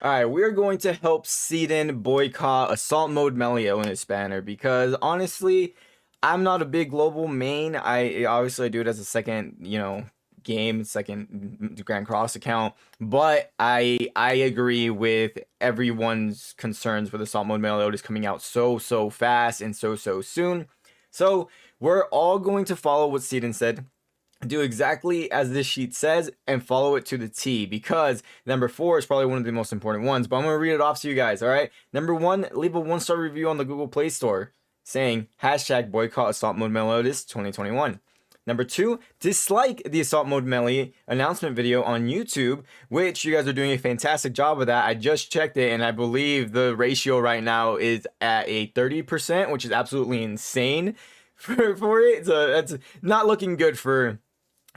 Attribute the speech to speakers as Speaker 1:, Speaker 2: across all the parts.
Speaker 1: Alright, we're going to help Seedon boycott Assault Mode Melio in his banner because honestly, I'm not a big global main. I obviously do it as a second, game, second Grand Cross account, but I agree with everyone's concerns with Assault Mode Meliodas coming out so fast and so soon. So we're all going to follow what Seedon said, do exactly as this sheet says and follow it to the T, because number 4 is probably one of the most important ones, but I'm going to read it off to you guys. All right, number 1, leave a 1-star review on the Google Play Store saying hashtag boycott Assault Mode Meliodas 2021. Number 2, dislike the Assault Mode Melee announcement video on YouTube, which you guys are doing a fantastic job of that. I just checked it and I believe the ratio right now is at a 30%, which is absolutely insane for it. So that's not looking good for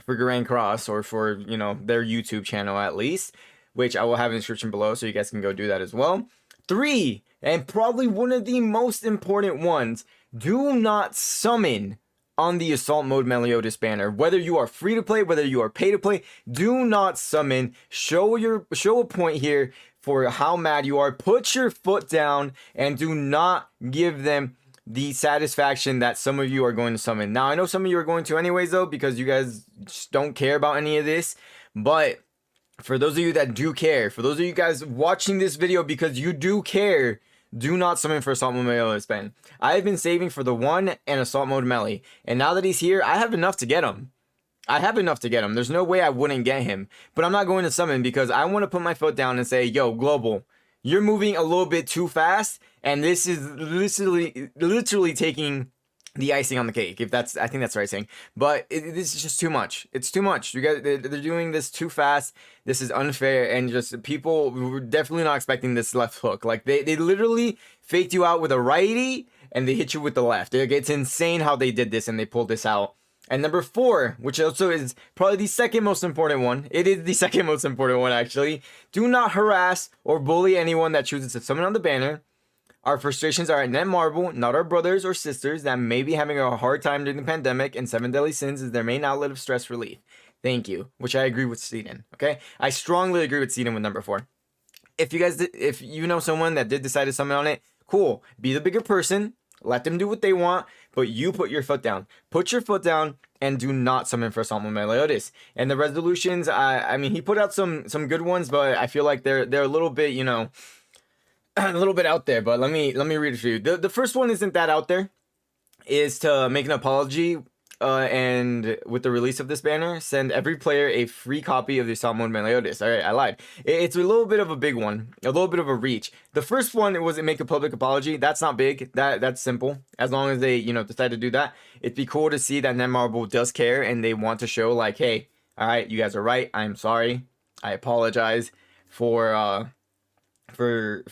Speaker 1: Grand Cross, or for, their YouTube channel at least, which I will have in the description below, so you guys can go do that as well. 3, and probably one of the most important ones, do not summon on the Assault Mode Meliodas banner. Whether you are free to play, whether you are pay to play, do not summon. Show a point here for how mad you are. Put your foot down and do not give them the satisfaction that some of you are going to summon. Now, I know some of you are going to anyways, though, because you guys just don't care about any of this. But for those of you that do care, for those of you guys watching this video because you do care, do not summon for Assault Mode Meliodas Ben. I have been saving for the 1 and Assault Mode Melee, and now that he's here, I have enough to get him. There's no way I wouldn't get him, but I'm not going to summon because I want to put my foot down and say, yo, Global, you're moving a little bit too fast, and this is literally taking the icing on the cake. I think that's the right saying, but this is just too much. It's too much. You guys, they're doing this too fast. This is unfair, and just people were definitely not expecting this left hook. Like they literally faked you out with a righty, and they hit you with the left. It's insane how they did this, and they pulled this out. And number 4, which also is probably the second most important one. It is the second most important one, actually. Do not harass or bully anyone that chooses to summon on the banner. Our frustrations are at Netmarble, not our brothers or sisters that may be having a hard time during the pandemic, and 7 Deadly Sins is their main outlet of stress relief. Thank you. Which I agree with Seedon, okay? I strongly agree with Seedon with number 4. If you know someone that did decide to summon on it, cool. Be the bigger person. Let them do what they want, but you put your foot down. Put your foot down and do not summon for Assault Mode Meliodas. And the resolutions, I mean, he put out some good ones, but I feel like they're a little bit, a little bit out there. But let me read it for you. The first one isn't that out there. Is to make an apology, and with the release of this banner, send every player a free copy of the Assault Mode Meliodas. Alright, I lied. It's a little bit of a big one, a little bit of a reach. The first one was to make a public apology. That's not big. That's simple. As long as they, decide to do that, it'd be cool to see that Netmarble does care and they want to show like, hey, alright, you guys are right. I'm sorry. I apologize for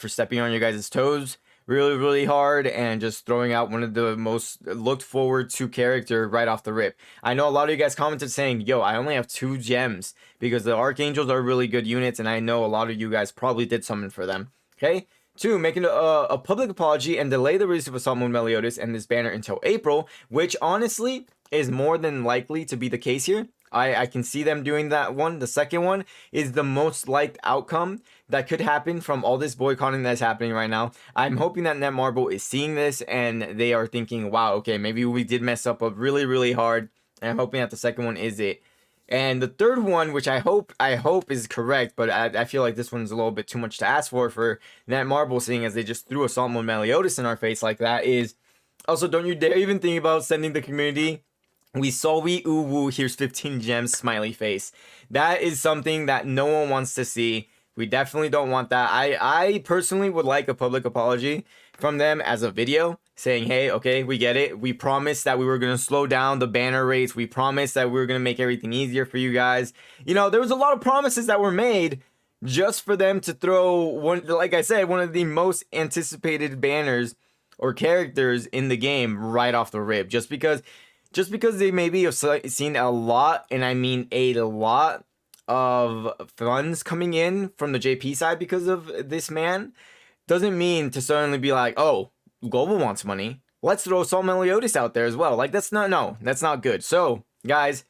Speaker 1: stepping on your guys' toes really hard and just throwing out one of the most looked forward to character right off the rip. I know a lot of you guys commented saying, yo, I only have 2 gems because the Archangels are really good units, and I know a lot of you guys probably did summon for them. Okay? 2, making a public apology and delay the release of Assault Mode Meliodas and this banner until April, which honestly is more than likely to be the case here. I can see them doing that one. The second one is the most liked outcome that could happen from all this boycotting that's happening right now. I'm hoping that Netmarble is seeing this and they are thinking, wow, okay, maybe we did mess up really hard. And I'm hoping that the second one is it. And the third one, which I hope is correct, but I feel like this one's a little bit too much to ask for Netmarble, seeing as they just threw Assault Mode Meliodas in our face like that, is also, don't you dare even think about sending the community "We saw we ooh woo, here's 15 gems, smiley face." That is something that no one wants to see. We definitely don't want that. I personally would like a public apology from them as a video saying, hey, okay, we get it. We promised that we were going to slow down the banner rates. We promised that we were going to make everything easier for you guys. There was a lot of promises that were made just for them to throw one, like I said, one of the most anticipated banners or characters in the game right off the rip. Just because they maybe have seen a lot, and I mean a lot, of funds coming in from the JP side because of this man, doesn't mean to suddenly be like, oh, Global wants money, let's throw Assault Meliodas out there as well. Like, that's not good. So, guys,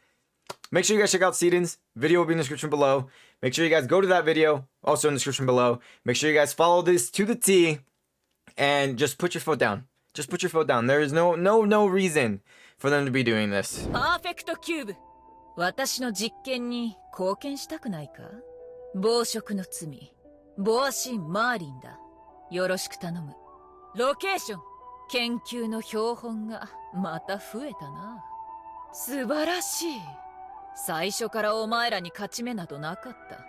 Speaker 1: make sure you guys check out Seedon's video will be in the description below. Make sure you guys go to that video, also in the description below. Make sure you guys follow this to the T, and just put your foot down. Just put your foot down. There is no reason for them to be doing this.
Speaker 2: パーフェクトキューブ。私の実験に貢献したくないか？暴食の罪、ボアシン・マーリンだ。よろしく頼む。ロケーション、研究の標本がまた増えたな。素晴らしい。最初からお前らに勝ち目などなかった。